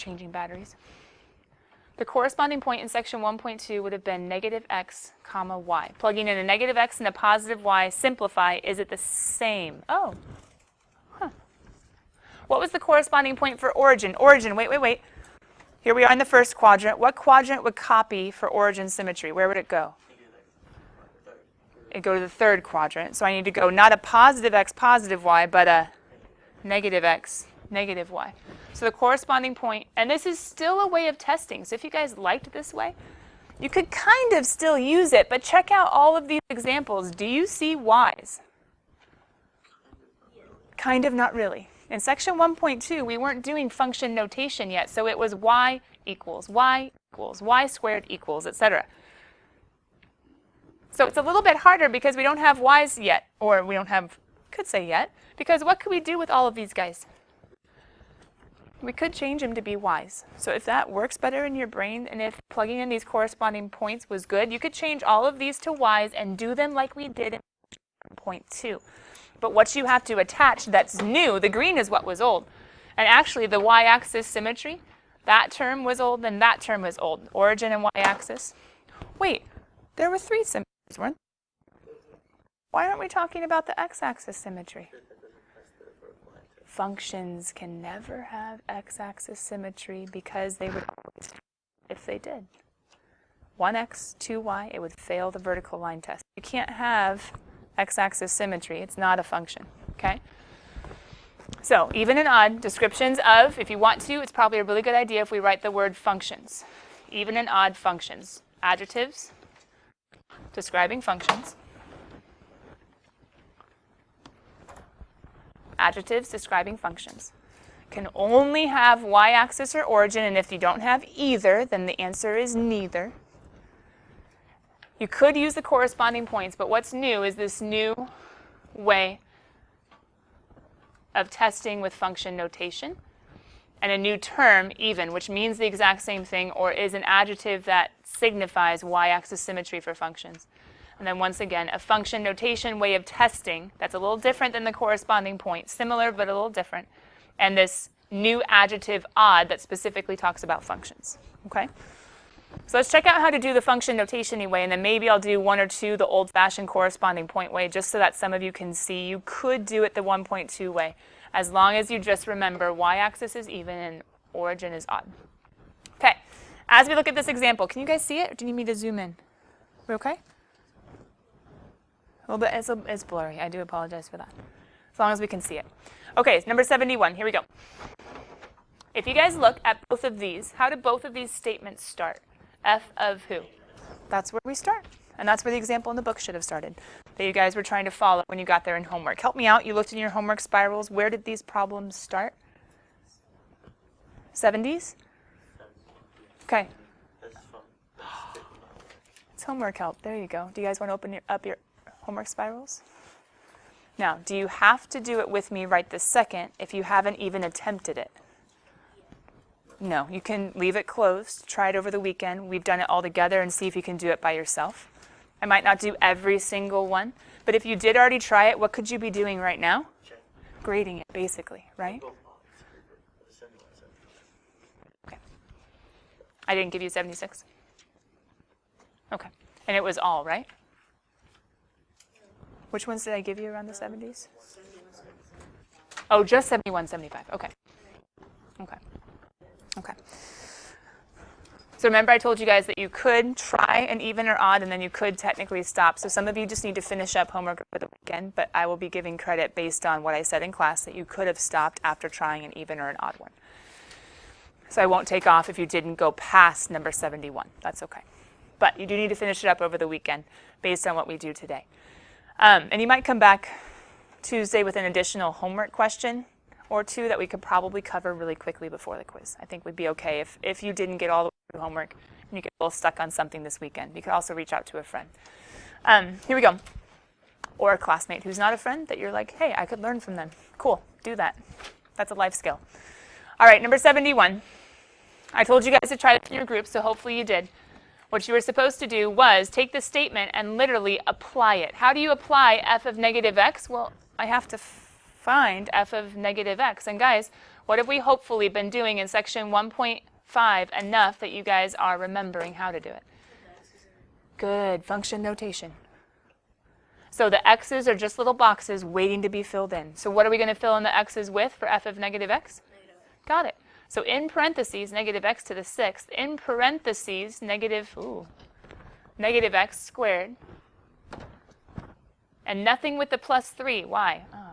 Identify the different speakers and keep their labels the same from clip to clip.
Speaker 1: changing batteries. The corresponding point in section 1.2 would have been negative x comma y. Plugging in a negative x and a positive y, simplify, is it the same? Oh. Huh. What was the corresponding point for origin? Origin, wait. Here we are in the first quadrant. What quadrant would copy for origin symmetry? Where would it go? It'd go to the third quadrant. So I need to go not a positive x, positive y, but a negative x, negative y. So the corresponding point, and this is still a way of testing. So if you guys liked this way, you could kind of still use it, but check out all of these examples. Do you see y's? Kind of, not really. In section 1.2, we weren't doing function notation yet, so it was y equals, y squared equals, etc. So it's a little bit harder because we don't have y's yet, or we don't have, could say yet, because what could we do with all of these guys? We could change them to be y's. So if that works better in your brain, and if plugging in these corresponding points was good, you could change all of these to y's and do them like we did in point 2. But what you have to attach that's new, the green is what was old. And actually the y-axis symmetry, that term was old and that term was old. Origin and y-axis. Wait, there were 3 symmetries, weren't there? Why aren't we talking about the x-axis symmetry? Functions can never have x-axis symmetry because they would always fail if they did. 1x, 2y, it would fail the vertical line test. You can't have x-axis symmetry. It's not a function, okay? So even and odd descriptions of, if you want to, it's probably a really good idea if we write the word functions. Even and odd functions. Adjectives describing functions. Adjectives describing functions can only have y-axis or origin, and if you don't have either, then the answer is neither. You could use the corresponding points, but what's new is this new way of testing with function notation and a new term, even, which means the exact same thing or is an adjective that signifies y-axis symmetry for functions. And then once again, a function notation way of testing that's a little different than the corresponding point, similar but a little different, and this new adjective odd that specifically talks about functions, okay? So let's check out how to do the function notation anyway, and then maybe I'll do 1 or 2 the old-fashioned corresponding point way, just so that some of you can see you could do it the 1.2 way, as long as you just remember y-axis is even and origin is odd. Okay, as we look at this example, can you guys see it, or do you need me to zoom in? We okay? A little bit, it's blurry. I do apologize for that. As long as we can see it. Okay, number 71, here we go. If you guys look at both of these, how do both of these statements start? F of who? That's where we start. And that's where the example in the book should have started, that you guys were trying to follow when you got there in homework. Help me out. You looked in your homework spirals. Where did these problems start? 70s? Okay. It's homework help. There you go. Do you guys want to open up your homework spirals? Now, do you have to do it with me right this second if you haven't even attempted it? No, you can leave it closed, try it over the weekend. We've done it all together and see if you can do it by yourself. I might not do every single one, but if you did already try it, what could you be doing right now? Grading it, basically, right? Okay. I didn't give you 76? Okay. And it was all, right? Which ones did I give you around the 70s? Oh, just 71, 75. Okay. Okay. Okay. So remember I told you guys that you could try an even or odd and then you could technically stop. So some of you just need to finish up homework over the weekend, but I will be giving credit based on what I said in class that you could have stopped after trying an even or an odd one. So I won't take off if you didn't go past number 71. That's okay. But you do need to finish it up over the weekend based on what we do today. And you might come back Tuesday with an additional homework question or 2 that we could probably cover really quickly before the quiz. I think we'd be okay if you didn't get all the way through homework and you get a little stuck on something this weekend. You could also reach out to a friend. Here we go. Or a classmate who's not a friend that you're like, hey, I could learn from them. Cool, do that. That's a life skill. All right, number 71. I told you guys to try this in your group, so hopefully you did. What you were supposed to do was take this statement and literally apply it. How do you apply f of negative x? Well, I have to find f of negative x. And guys, What have we hopefully been doing in section 1.5 enough that you guys are remembering how to do it? Good, function notation. So the x's are just little boxes waiting to be filled in. So what are we going to fill in the x's with for f of negative x? Got it. So in parentheses, negative x to the sixth, in parentheses, negative x squared, and nothing with the plus 3. Why? Oh.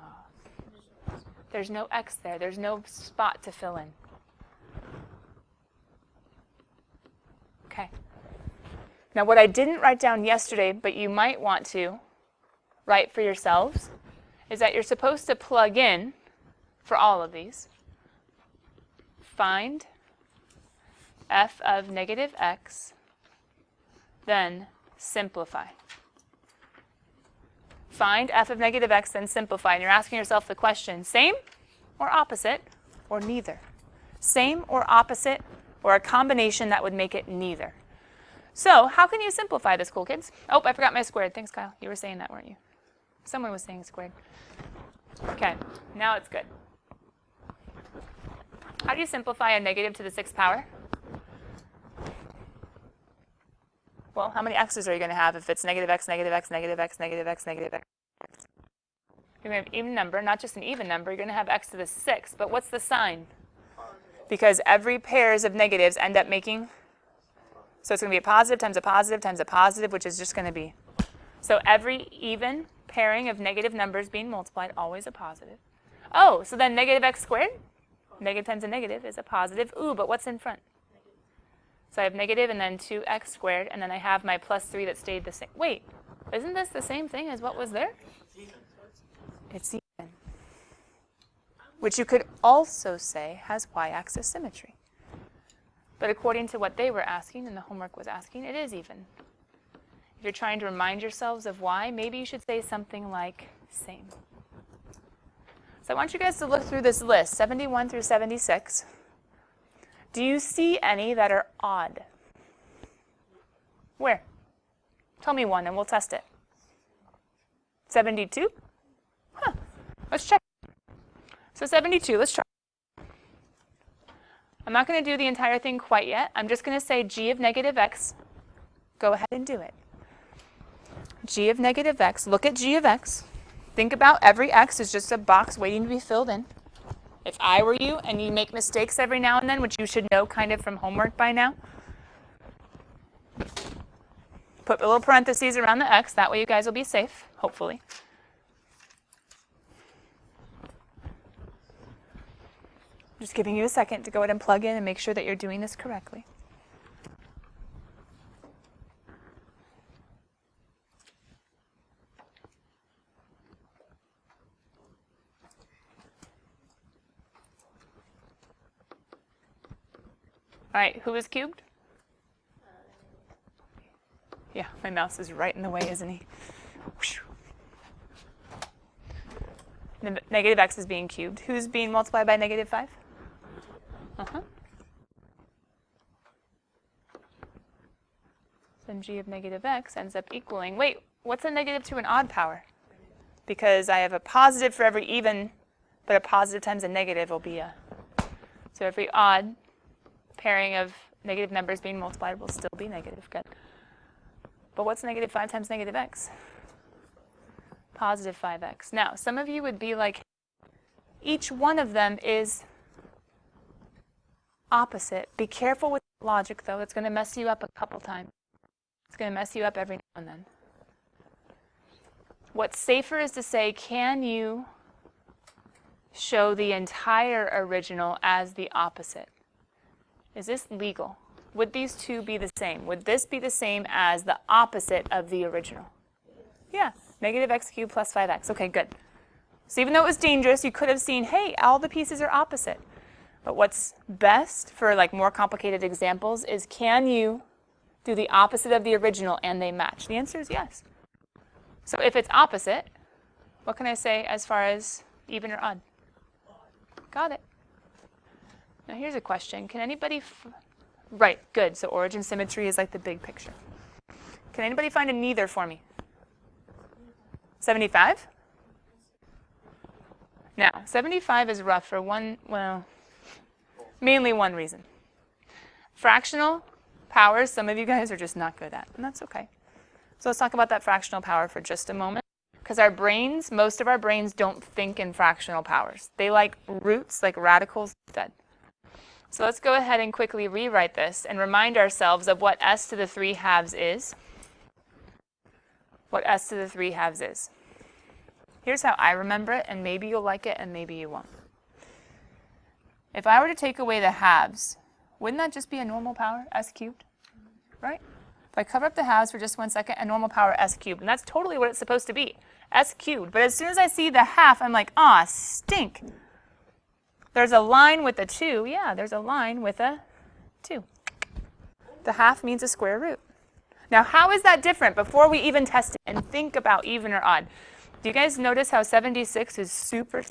Speaker 1: There's no x there. There's no spot to fill in. Okay. Now what I didn't write down yesterday, but you might want to write for yourselves, is that you're supposed to plug in for all of these. Find f of negative x, then simplify. Find f of negative x, then simplify. And you're asking yourself the question, same or opposite or neither? Same or opposite or a combination that would make it neither? So how can you simplify this, cool kids? Oh, I forgot my squared. Thanks, Kyle. You were saying that, weren't you? Someone was saying squared. Okay, now it's good. How do you simplify a negative to the 6th power? Well, how many x's are you going to have if it's negative x, negative x, negative x, negative x, negative x? You're going to have an even number, not just an even number. You're going to have x to the 6th. But what's the sign? Because every pairs of negatives end up making, so it's going to be a positive times a positive times a positive, which is just going to be, so every even pairing of negative numbers being multiplied, always a positive. Oh, so then negative x squared? Negative times a negative is a positive. Ooh, but what's in front? So I have negative and then 2x squared, and then I have my plus 3 that stayed the same. Wait, isn't this the same thing as what was there? It's even. Which you could also say has y-axis symmetry. But according to what they were asking and the homework was asking, it is even. If you're trying to remind yourselves of why, maybe you should say something like same. So I want you guys to look through this list, 71 through 76. Do you see any that are odd? Where? Tell me one and we'll test it. 72? Huh. Let's check. So 72, let's try. I'm not going to do the entire thing quite yet. I'm just going to say g of negative x. Go ahead and do it. G of negative x. Look at g of x. Think about every x is just a box waiting to be filled in. If I were you and you make mistakes every now and then, which you should know kind of from homework by now, put little parentheses around the x. That way you guys will be safe, hopefully. Just giving you a second to go ahead and plug in and make sure that you're doing this correctly. All right, who is cubed? Yeah, my mouse is right in the way, isn't he? The negative x is being cubed. Who's being multiplied by negative 5? Then g of negative x ends up equaling, wait, what's a negative to an odd power? Because I have a positive for every even, but a positive times a negative will be a, so every odd pairing of negative numbers being multiplied will still be negative. Good. But what's negative 5 times negative x? Positive 5x. Now, some of you would be like, each one of them is opposite. Be careful with logic, though. It's going to mess you up a couple times. It's going to mess you up every now and then. What's safer is to say, can you show the entire original as the opposite? Is this legal? Would these two be the same? Would this be the same as the opposite of the original? Yeah, negative x cubed plus 5x. Okay, good. So even though it was dangerous, you could have seen, hey, all the pieces are opposite. But what's best for like more complicated examples is, can you do the opposite of the original and they match? The answer is yes. So if it's opposite, what can I say as far as even or odd? Got it. Now here's a question. Can anybody, right, good. So origin symmetry is like the big picture. Can anybody find a neither for me? 75? Now, 75 is rough for one, well, Mainly one reason. Fractional powers, some of you guys are just not good at, and that's okay. So let's talk about that fractional power for just a moment. Because our brains, most of our brains don't think in fractional powers. They like roots, like radicals instead. So let's go ahead and quickly rewrite this and remind ourselves of what s to the 3 halves is. What s to the 3 halves is. Here's how I remember it, and maybe you'll like it and maybe you won't. If I were to take away the halves, wouldn't that just be a normal power, s cubed? Right? If I cover up the halves for just 1 second, a normal power, s cubed. And that's totally what it's supposed to be, s cubed. But as soon as I see the half, I'm like, ah, stink. There's a line with a 2. Yeah, there's a line with a 2. The half means a square root. Now, how is that different before we even test it and think about even or odd? Do you guys notice how 76 is super?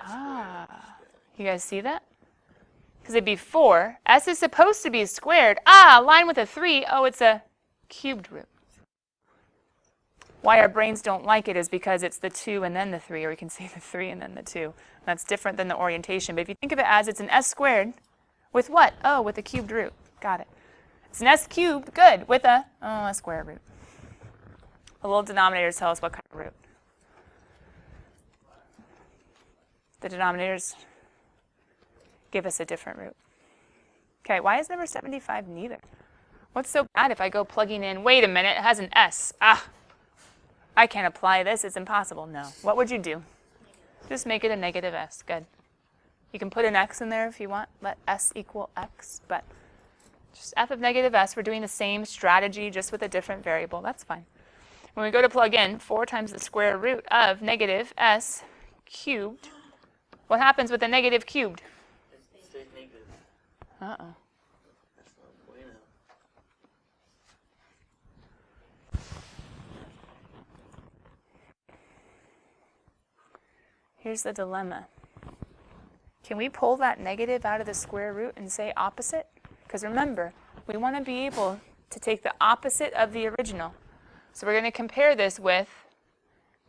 Speaker 1: Ah, you guys see that? Because it'd be 4. S is supposed to be squared. Ah, line with a 3. Oh, it's a cubed root. Why our brains don't like it is because it's the 2 and then the 3, or we can say the 3 and then the 2. That's different than the orientation. But if you think of it as it's an s squared with what? Oh, with a cubed root. Got it. It's an s cubed, good, with a square root. The little denominators tell us what kind of root. The denominators give us a different root. Okay, why is number 75 neither? What's so bad if I go plugging in, wait a minute, it has an s. Ah, I can't apply this, it's impossible. No. What would you do? Just make it a negative s. Good. You can put an x in there if you want. Let s equal x. But just f of negative s, we're doing the same strategy just with a different variable. That's fine. When we go to plug in 4 times the square root of negative s cubed, what happens with a negative cubed?
Speaker 2: It stays negative.
Speaker 1: Uh-oh.
Speaker 2: That's not bueno.
Speaker 1: Here's the dilemma. Can we pull that negative out of the square root and say opposite? Because remember, we want to be able to take the opposite of the original. So we're going to compare this with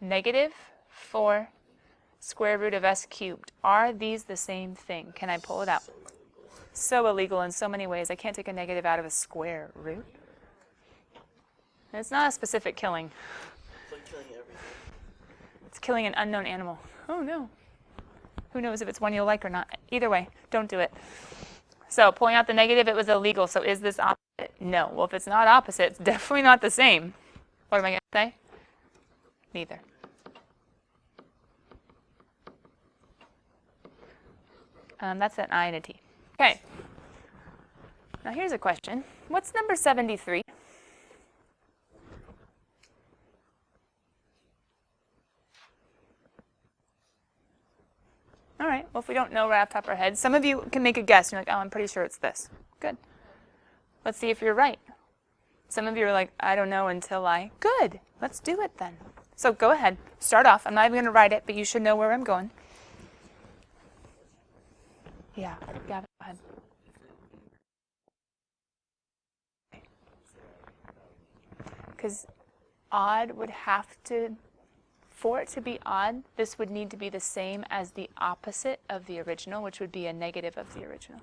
Speaker 1: negative 4 square root of s cubed. Are these the same thing? Can I pull it out? So illegal in so many ways. I can't take a negative out of a square root. And it's not a specific killing.
Speaker 2: It's like killing everything.
Speaker 1: It's killing an unknown animal. Oh no. Who knows if it's one you'll like or not. Either way, don't do it. So pulling out the negative, it was illegal. So is this opposite? No. Well, if it's not opposite, it's definitely not the same. What am I going to say? Neither. That's an I and a T. Okay. Now here's a question. What's number 73? All right. Well, if we don't know right off the top of our heads, some of you can make a guess. You're like, oh, I'm pretty sure it's this. Good. Let's see if you're right. Some of you are like, I don't know until I. Good. Let's do it then. So go ahead. Start off. I'm not even going to write it, but you should know where I'm going. Yeah. Gavin, go ahead. Because odd would have to, for it to be odd, this would need to be the same as the opposite of the original, which would be a negative of the original.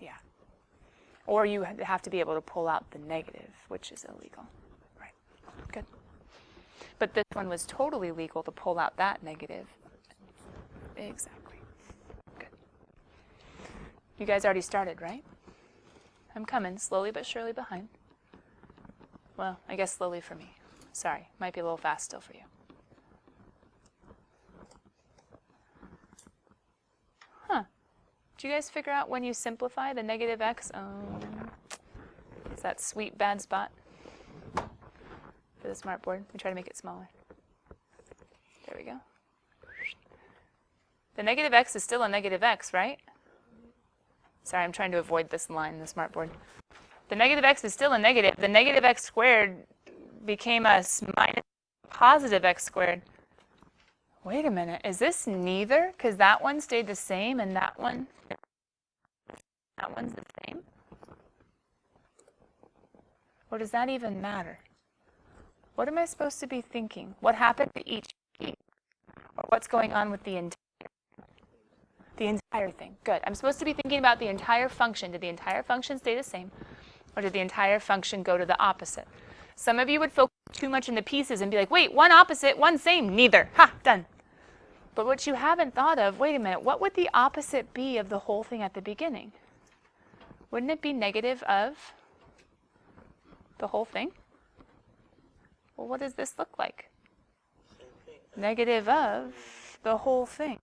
Speaker 1: Yeah. Or you have to be able to pull out the negative, which is illegal. Right. Good. But this one was totally legal to pull out that negative. Exactly. Good. You guys already started, right? I'm coming, slowly but surely behind. Well, I guess slowly for me. Sorry, might be a little fast still for you. Huh. Did you guys figure out when you simplify the negative x? It's that sweet bad spot for the smartboard. We try to make it smaller. There we go. The negative x is still a negative x, right? Sorry, I'm trying to avoid this line in the smartboard. The negative x is still a negative. The negative x squared became a minus positive x squared. Wait a minute, is this neither? Because that one stayed the same and that one's the same? Or does that even matter? What am I supposed to be thinking? What happened to each piece? Or what's going on with the entire thing? Good. I'm supposed to be thinking about the entire function. Did the entire function stay the same? Or did the entire function go to the opposite? Some of you would focus too much in the pieces and be like, wait, one opposite, one same, neither. Ha, done. But what you haven't thought of, wait a minute, what would the opposite be of the whole thing at the beginning? Wouldn't it be negative of the whole thing? Well, what does this look like? Negative of the whole thing.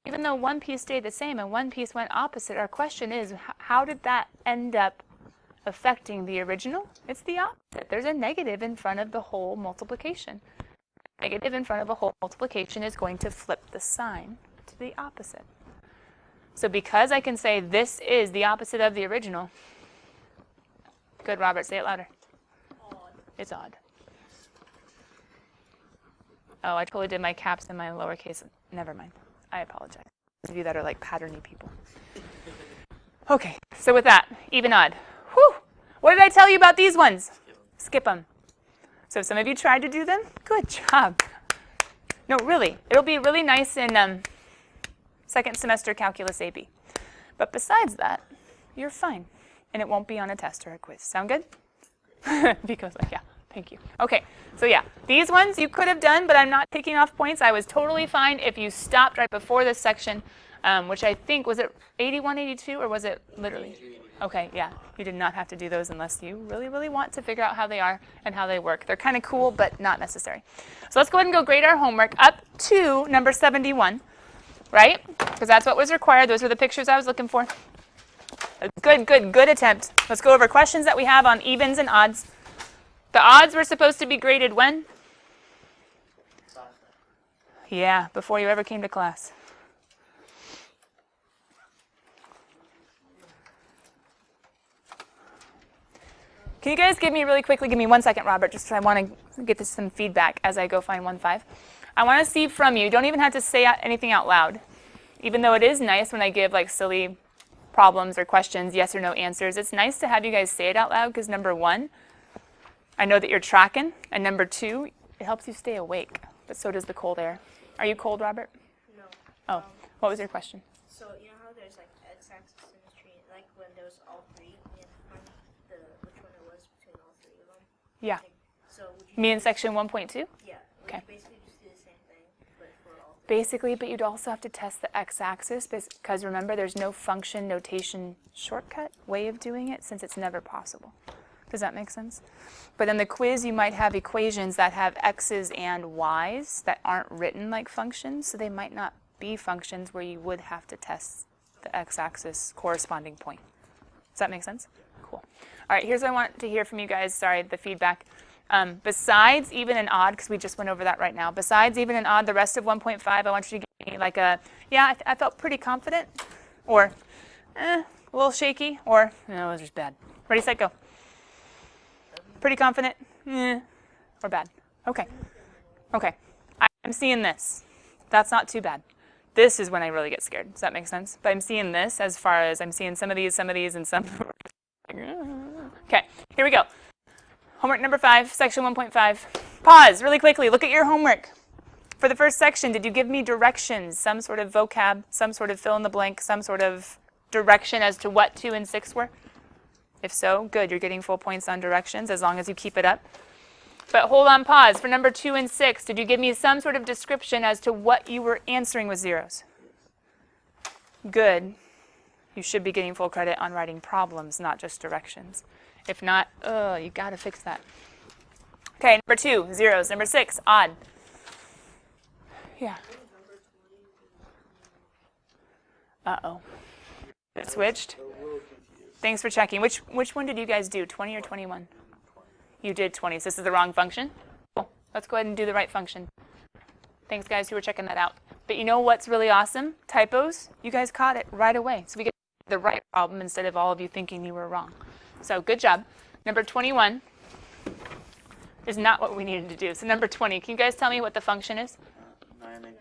Speaker 1: Even though one piece stayed the same and one piece went opposite, our question is, how did that end up affecting the original? It's the opposite. There's a negative in front of the whole multiplication. Negative in front of a whole multiplication is going to flip the sign to the opposite. So because I can say this is the opposite of the original, good, Robert, say it louder.
Speaker 3: Odd.
Speaker 1: It's odd. Oh, I totally did my caps and my lowercase. Never mind. I apologize. Those of you that are like patterny people. Okay, so with that, even odd. Whew! What did I tell you about these ones? Skip them. So if some of you tried to do them, good job. No, really, it'll be really nice in second semester calculus AB. But besides that, you're fine. And it won't be on a test or a quiz. Sound good? Because, yeah, thank you. Okay, so yeah, these ones you could have done, but I'm not taking off points. I was totally fine if you stopped right before this section, which I think, was it 81, 82, or was it literally? Okay, yeah, you did not have to do those unless you really, really want to figure out how they are and how they work. They're kind of cool, but not necessary. So let's go ahead and go grade our homework up to number 71, right? Because that's what was required. Those were the pictures I was looking for. Good attempt. Let's go over questions that we have on evens and odds. The odds were supposed to be graded when? Yeah, before you ever came to class. Can you guys give me really quickly, give me 1 second, Robert, just because I want to get this some feedback as I go find 1-5. I want to see from you, don't even have to say anything out loud, even though it is nice when I give like silly problems or questions, yes or no answers. It's nice to have you guys say it out loud because number one, I know that you're tracking, and number two, it helps you stay awake, but so does the cold air. Are you cold, Robert?
Speaker 3: No.
Speaker 1: Oh, what was your question?
Speaker 3: So you know how there's like x-axis symmetry, like when there's all three, we have to find which one it was between all three of them.
Speaker 1: Yeah.
Speaker 3: Like, so would you
Speaker 1: Me in section 1.2?
Speaker 3: Yeah.
Speaker 1: Okay.
Speaker 3: Basically just do the same thing, but for all three.
Speaker 1: Basically, but you'd also have to test the x-axis because remember, there's no function notation shortcut way of doing it since it's never possible. Does that make sense? But in the quiz, you might have equations that have x's and y's that aren't written like functions, so they might not be functions where you would have to test the x-axis corresponding point. Does that make sense? Cool. All right, here's what I want to hear from you guys. Sorry, the feedback. Besides even and odd, because we just went over that right now, besides even and odd, the rest of 1.5, I want you to give me like a, yeah, I felt pretty confident, or a little shaky, or no, it was just bad. Ready, set, go. Pretty confident, or bad. Okay. Okay. I'm seeing this. That's not too bad. This is when I really get scared. Does that make sense? But I'm seeing this as far as I'm seeing some of these, and some. Okay, here we go. Homework number 5, section 1.5. Pause really quickly. Look at your homework. For the first section, did you give me directions, some sort of vocab, some sort of fill in the blank, some sort of direction as to what 2 and 6 were? If so, good. You're getting full points on directions as long as you keep it up. But hold on, pause. For number 2 and 6, did you give me some sort of description as to what you were answering with zeros? Good. You should be getting full credit on writing problems, not just directions. If not, you got to fix that. Okay, number 2, zeros. Number 6, odd. Yeah. Uh-oh. It switched? Thanks for checking. Which one did you guys do, 20 or 21? You did 20. So this is the wrong function? Cool. Let's go ahead and do the right function. Thanks, guys, who were checking that out. But you know what's really awesome? Typos. You guys caught it right away. So we get the right problem instead of all of you thinking you were wrong. So good job. Number 21 is not what we needed to do. So number 20, can you guys tell me what the function is?
Speaker 2: 9x.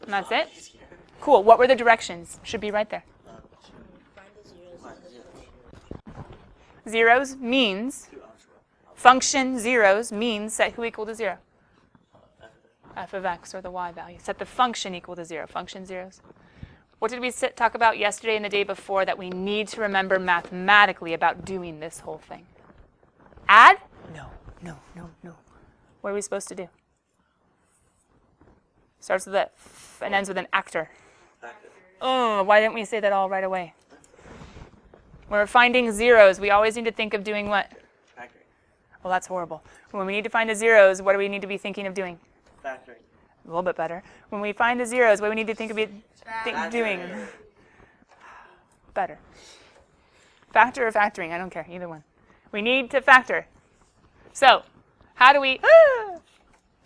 Speaker 1: And that's it? Cool. What were the directions? Should be right there.
Speaker 3: Find the zeros.
Speaker 1: zeros means, function zeros means set who equal to 0? F of x, or the y value. Set the function equal to 0, function zeros. What did we talk about yesterday and the day before that we need to remember mathematically about doing this whole thing? Add? No. What are we supposed to do? Starts with a f and ends with an actor. Oh, why didn't we say that all right away? When we're finding zeros, we always need to think of doing what?
Speaker 2: Factoring.
Speaker 1: Well, that's horrible. When we need to find the zeros, what do we need to be thinking of doing?
Speaker 2: Factoring.
Speaker 1: A little bit better. When we find the zeros, what do we need to think of doing? Better. Factor or factoring, I don't care, either one. We need to factor. So, how do we,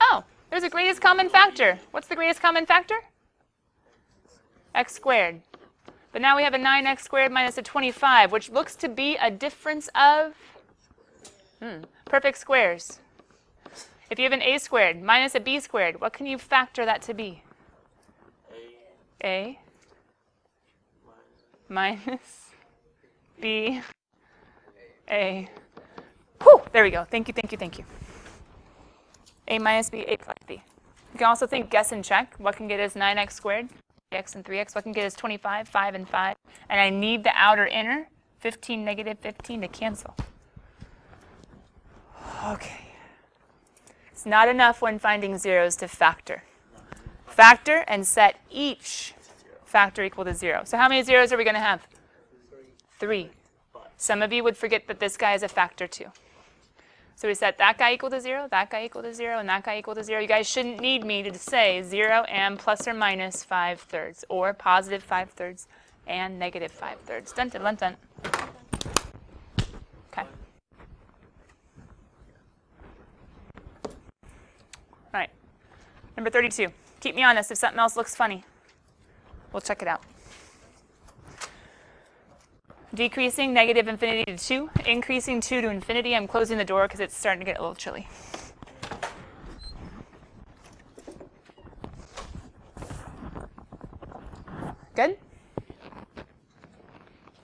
Speaker 1: oh, there's a greatest common factor. What's the greatest common factor? X squared. But now we have a 9x squared minus a 25, which looks to be a difference of perfect squares. If you have an a squared minus a b squared, what can you factor that to be? A minus b, a. Whew, there we go. Thank you. A minus b, a plus b. You can also think guess and check. What can get us 9x squared? X and 3x. What can get us 25, 5, and 5? And I need the outer inner, 15, negative 15, to cancel. Okay. It's not enough when finding zeros to factor. Factor and set each factor equal to 0. So how many zeros are we going to have? 3. Some of you would forget that this guy is a factor too. So we set that guy equal to 0, that guy equal to 0, and that guy equal to 0. You guys shouldn't need me to say 0 and plus or minus 5/3, or positive 5/3 and negative 5/3. Dun, dun, dun, dun. Okay. All right. Number 32. Keep me honest if something else looks funny. We'll check it out. Decreasing negative infinity to 2, increasing 2 to infinity. I'm closing the door because it's starting to get a little chilly. Good?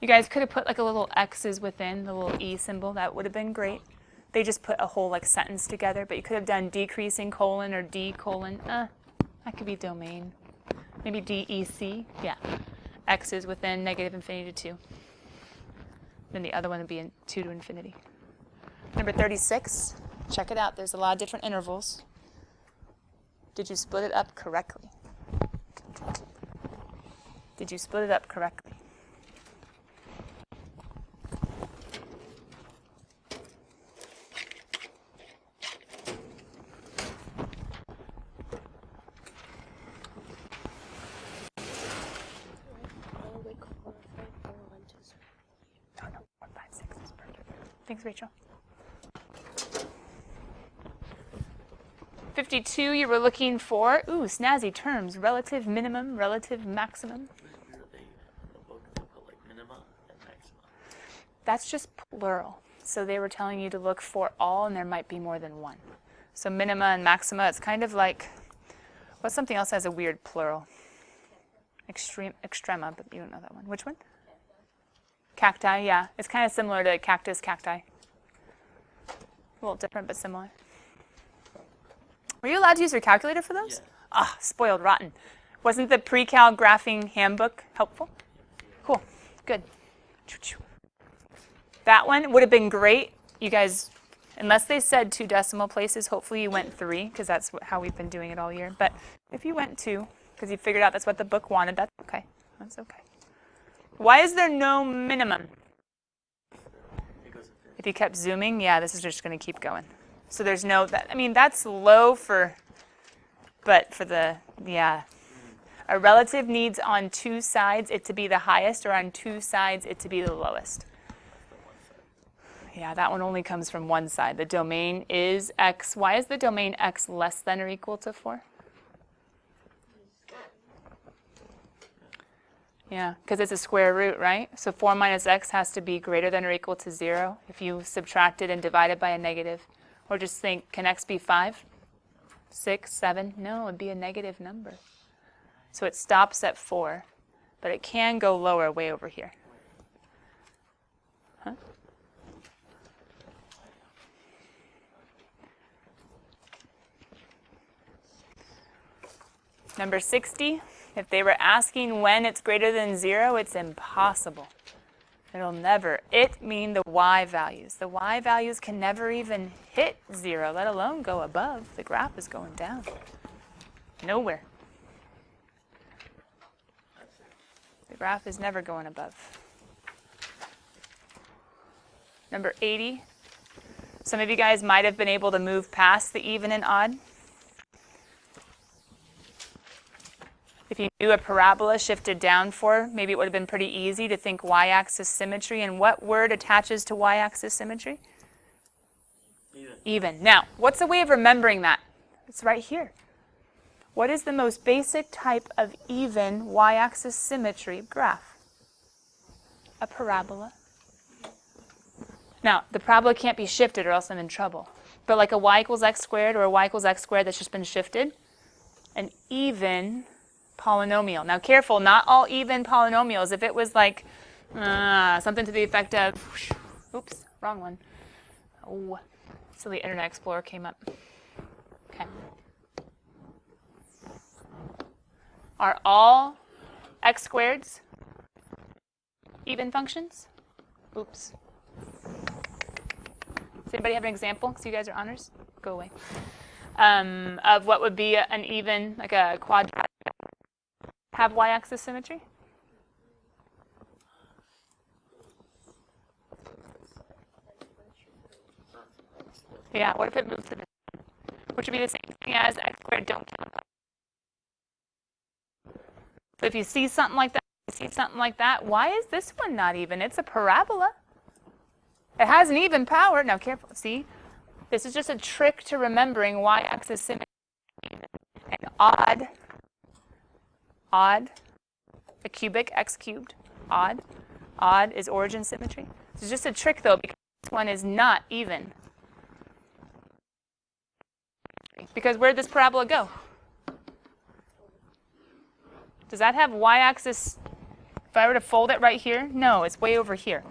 Speaker 1: You guys could have put like a little X's within the little E symbol. That would have been great. They just put a whole like sentence together, but you could have done decreasing colon or D colon. That could be domain. Maybe DEC. Yeah. X's within negative infinity to 2. Then the other one would be in 2 to infinity. Number 36, check it out. There's a lot of different intervals. Did you split it up correctly? Did you split it up correctly? Thanks, Rachel. 52, you were looking for, snazzy terms, relative minimum, relative maximum. That's just plural. So they were telling you to look for all, and there might be more than one. So minima and maxima, it's kind of like, what's something else that has a weird plural? Extrema, but you don't know that one. Which one? Cacti, yeah. It's kind of similar to cactus, cacti. A little different, but similar. Were you allowed to use your calculator for those? Ah, spoiled rotten. Wasn't the pre-cal graphing handbook helpful? Cool, good. That one would have been great. You guys, unless they said 2 decimal places, hopefully you went 3, because that's how we've been doing it all year. But if you went 2, because you figured out that's what the book wanted, that's okay. That's okay. Why is there no minimum? If you kept zooming, yeah, this is just going to keep going. So there's no, that's low but for the, yeah. A relative needs on 2 sides it to be the highest, or on 2 sides it to be the lowest. Yeah, that one only comes from one side. The domain is x. Why is the domain x less than or equal to 4? Yeah, because it's a square root, right? So 4 minus x has to be greater than or equal to 0 if you subtract it and divide it by a negative. Or just think, can x be 5, 6, 7? No, it would be a negative number. So it stops at 4, but it can go lower way over here. Huh? Number 60, if they were asking when it's greater than 0, it's impossible. It'll never. It mean the y values. The y values can never even hit 0, let alone go above. The graph is going down. Nowhere. The graph is never going above. Number 80. Some of you guys might have been able to move past the even and odd. If you knew a parabola shifted down 4, maybe it would have been pretty easy to think y-axis symmetry. And what word attaches to y-axis symmetry?
Speaker 2: Even.
Speaker 1: Even. Now, what's a way of remembering that? It's right here. What is the most basic type of even y-axis symmetry graph? A parabola. Now, the parabola can't be shifted or else I'm in trouble. But like a y equals x squared or a y equals x squared that's just been shifted, an even polynomial. Now careful, not all even polynomials. If it was like something to the effect of, oops, wrong one. Oh, silly Internet Explorer came up. Okay. Are all x squareds even functions? Oops. Does anybody have an example? Because you guys are honors. Go away. Of what would be an even, like a quadratic, have y-axis symmetry? Yeah, what if it moves to the which would be the same thing as x squared don't count. So if you see something like that, why is this one not even? It's a parabola. It has an even power. Now careful, see? This is just a trick to remembering y-axis symmetry. And odd, a cubic, x cubed, odd is origin symmetry. It's just a trick though, because this one is not even. Because where'd this parabola go? Does that have y-axis? If I were to fold it right here, no, it's way over here.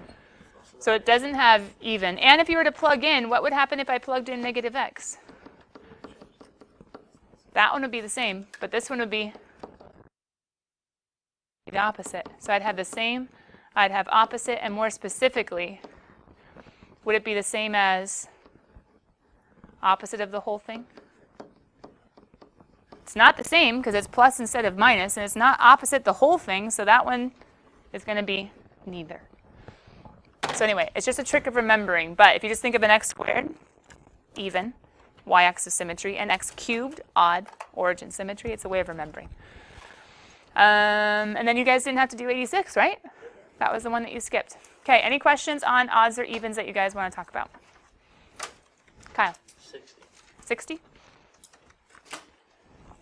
Speaker 1: So it doesn't have even. And if you were to plug in, what would happen if I plugged in negative x? That one would be the same, but this one would be the opposite. So I'd have the same, I'd have opposite, and more specifically, would it be the same as opposite of the whole thing? It's not the same because it's plus instead of minus, and it's not opposite the whole thing, so that one is going to be neither. So anyway, it's just a trick of remembering, but if you just think of an x squared, even, y-axis symmetry, and x cubed, odd, origin symmetry, it's a way of remembering. And then you guys didn't have to do 86, right? That was the one that you skipped. Okay, any questions on odds or evens that you guys want to talk about? Kyle?
Speaker 2: 60.
Speaker 1: 60?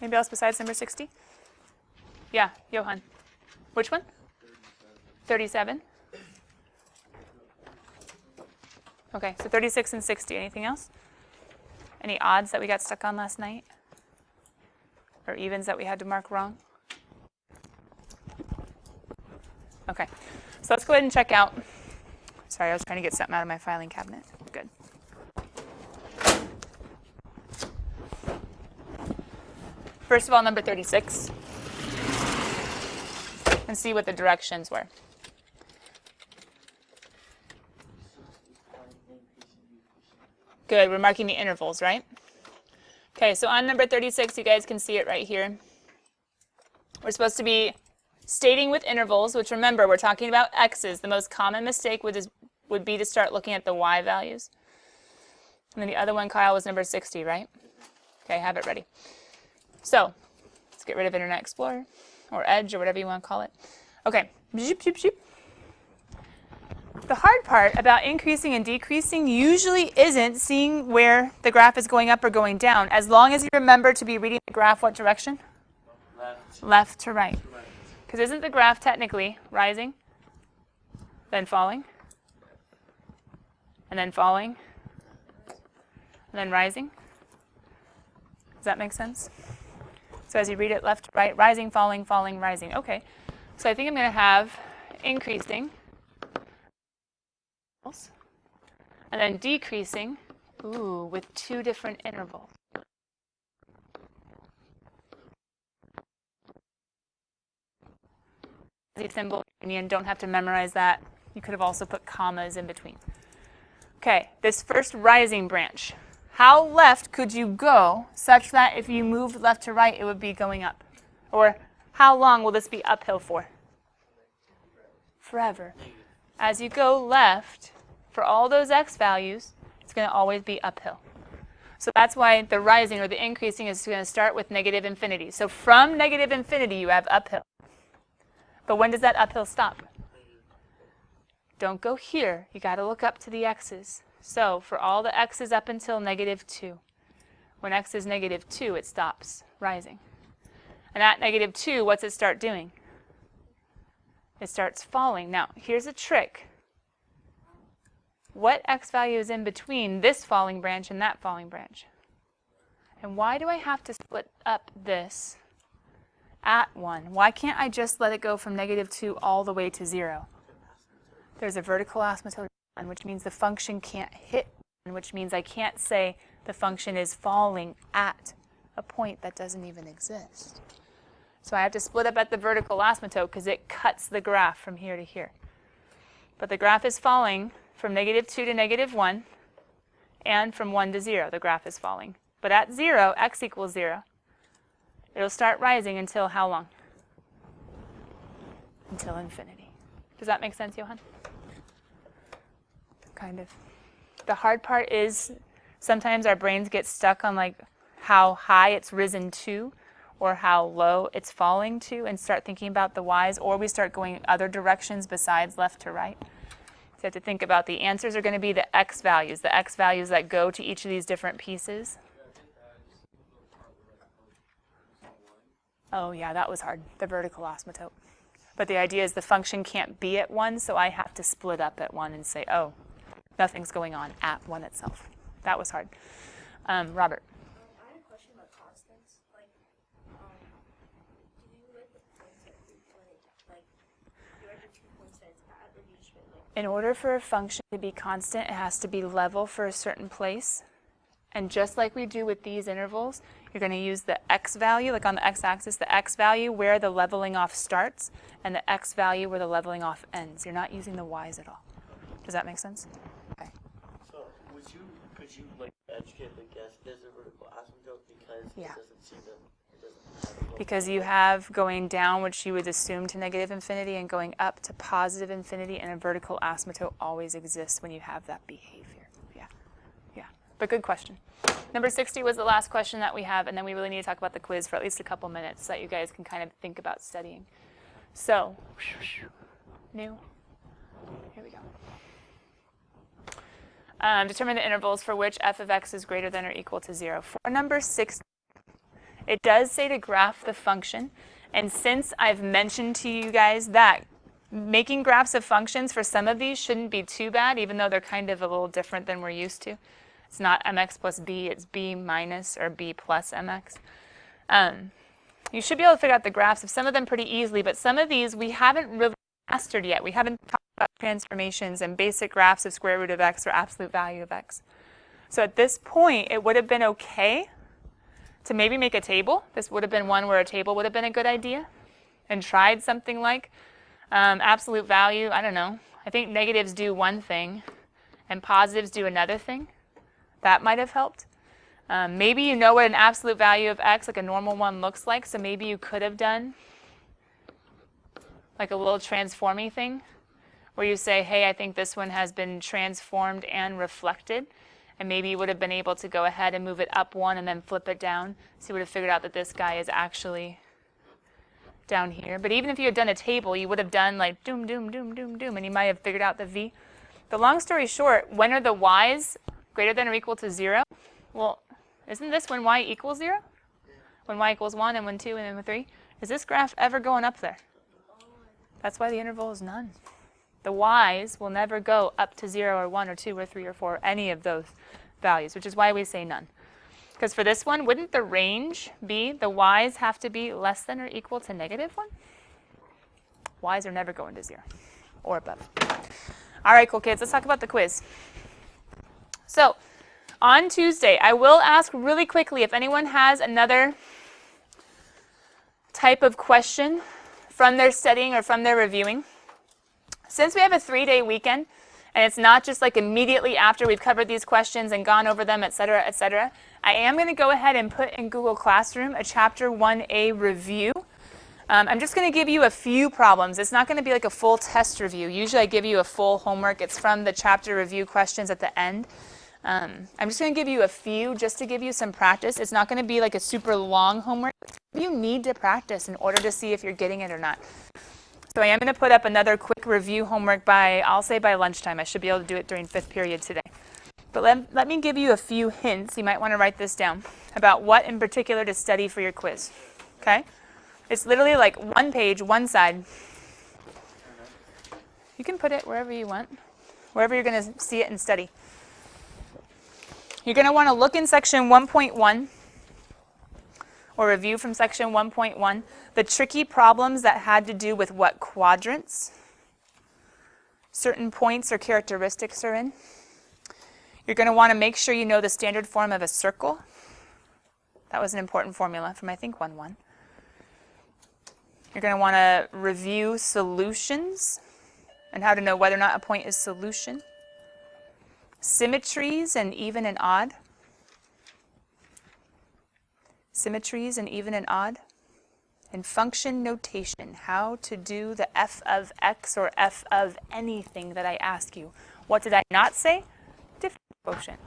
Speaker 1: Anybody else besides number 60? Yeah, Johan. Which one? 37? Okay, so 36 and 60. Anything else? Any odds that we got stuck on last night? Or evens that we had to mark wrong? Okay, so let's go ahead and check out. Sorry, I was trying to get something out of my filing cabinet. Good. First of all, number 36. And see what the directions were. Good, we're marking the intervals, right? Okay, so on number 36, you guys can see it right here. We're supposed to be stating with intervals, which remember, we're talking about x's. The most common mistake would be to start looking at the y values. And then the other one, Kyle, was number 60, right? Okay, have it ready. So let's get rid of Internet Explorer or Edge or whatever you want to call it. Okay. The hard part about increasing and decreasing usually isn't seeing where the graph is going up or going down, as long as you remember to be reading the graph what direction?
Speaker 2: Left.
Speaker 1: Left to right. Because isn't the graph technically rising, then falling, and then falling, and then rising? Does that make sense? So as you read it left to right, rising, falling, falling, rising. Okay. So I think I'm going to have increasing, and then decreasing, with two different intervals. symbol, and don't have to memorize that. You could have also put commas in between. Okay, this first rising branch. How left could you go such that if you moved left to right, it would be going up? Or how long will this be uphill for? Forever. As you go left, for all those x values, it's going to always be uphill. So that's why the rising or the increasing is going to start with negative infinity. So from negative infinity, you have uphill. But when does that uphill stop? Don't go here. You got to look up to the x's. So for all the x's up until negative 2, when x is negative 2, it stops rising. And at negative 2, what's it start doing? It starts falling. Now, here's a trick. What x value is in between this falling branch and that falling branch? And why do I have to split up this at 1? Why can't I just let it go from negative 2 all the way to 0? There's a vertical asymptote, which means the function can't hit, which means I can't say the function is falling at a point that doesn't even exist. So I have to split up at the vertical asymptote because it cuts the graph from here to here. But the graph is falling from negative 2 to negative 1, and from 1 to 0, the graph is falling. But at 0, x equals 0, it'll start rising until how long? Until infinity. Does that make sense, Johan? Kind of. The hard part is sometimes our brains get stuck on like how high it's risen to or how low it's falling to and start thinking about the y's, or we start going other directions besides left to right. So you have to think about the answers are going to be the x values that go to each of these different pieces. Oh yeah, that was hard, the vertical asymptote. But the idea is the function can't be at 1, so I have to split up at 1 and say, oh, nothing's going on at 1 itself. That was hard. Robert.
Speaker 3: I had a question about constants. Like, do you write the points at 3 points? Like, do you write the 2 points that it's at, or do you just write like?
Speaker 1: In order for a function to be constant, it has to be level for a certain place. And just like we do with these intervals, you're going to use the x value, like on the x-axis, the x value where the leveling off starts, and the x value where the leveling off ends. You're not using the y's at all. Does that make sense? Okay.
Speaker 2: So could you like educate the guest there's a vertical asymptote because
Speaker 1: Yeah.
Speaker 2: it doesn't seem to it doesn't have
Speaker 1: Because you have going down, which you would assume to negative infinity, and going up to positive infinity, and a vertical asymptote always exists when you have that behavior. Yeah. Yeah. But good question. Number 60 was the last question that we have, and then we really need to talk about the quiz for at least a couple minutes so that you guys can kind of think about studying. So, new. Here we go. Determine the intervals for which f of x is greater than or equal to 0. For number 60, it does say to graph the function, and since I've mentioned to you guys that making graphs of functions for some of these shouldn't be too bad, even though they're kind of a little different than we're used to. It's not mx plus b, it's b minus or b plus mx. You should be able to figure out the graphs of some of them pretty easily, but some of these we haven't really mastered yet. We haven't talked about transformations and basic graphs of square root of x or absolute value of x. So at this point, it would have been okay to maybe make a table. This would have been one where a table would have been a good idea, and tried something like absolute value. I don't know. I think negatives do one thing and positives do another thing. That might have helped. Maybe you know what an absolute value of x, like a normal one, looks like, so maybe you could have done like a little transforming thing where you say, hey, I think this one has been transformed and reflected, and maybe you would have been able to go ahead and move it up 1 and then flip it down, so you would have figured out that this guy is actually down here. But even if you had done a table, you would have done like doom, doom, doom, doom, doom, and you might have figured out the v. The long story short, when are the y's greater than or equal to 0? Well, isn't this when y equals 0? When y equals 1 and when 2 and then 3? Is this graph ever going up there? That's why the interval is none. The y's will never go up to 0 or 1 or 2 or 3 or 4, or any of those values, which is why we say none. Because for this one, wouldn't the range be the y's have to be less than or equal to negative 1? Y's are never going to 0 or above. All right, cool kids, let's talk about the quiz. So on Tuesday, I will ask really quickly if anyone has another type of question from their studying or from their reviewing. Since we have a 3-day weekend, and it's not just like immediately after we've covered these questions and gone over them, etc., I am going to go ahead and put in Google Classroom a Chapter 1A review. I'm just going to give you a few problems. It's not going to be like a full test review. Usually I give you a full homework. It's from the chapter review questions at the end. I'm just going to give you a few just to give you some practice. It's not going to be like a super long homework. You need to practice in order to see if you're getting it or not. So I am going to put up another quick review homework I'll say by lunchtime. I should be able to do it during 5th period today. But let me give you a few hints. You might want to write this down about what in particular to study for your quiz. Okay? It's literally like one page, one side. You can put it wherever you want, wherever you're going to see it and study. You're going to want to look in section 1.1 or review from section 1.1 the tricky problems that had to do with what quadrants certain points or characteristics are in. You're going to want to make sure you know the standard form of a circle. That was an important formula from, I think, 1.1. You're going to want to review solutions and how to know whether or not a point is solution. Symmetries and even and odd. Symmetries and even and odd. And function notation, how to do the f of x or f of anything that I ask you. What did I not say? Difference quotient.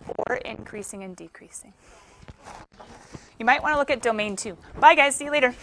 Speaker 1: Or increasing and decreasing. You might want to look at domain 2. Bye guys, see you later.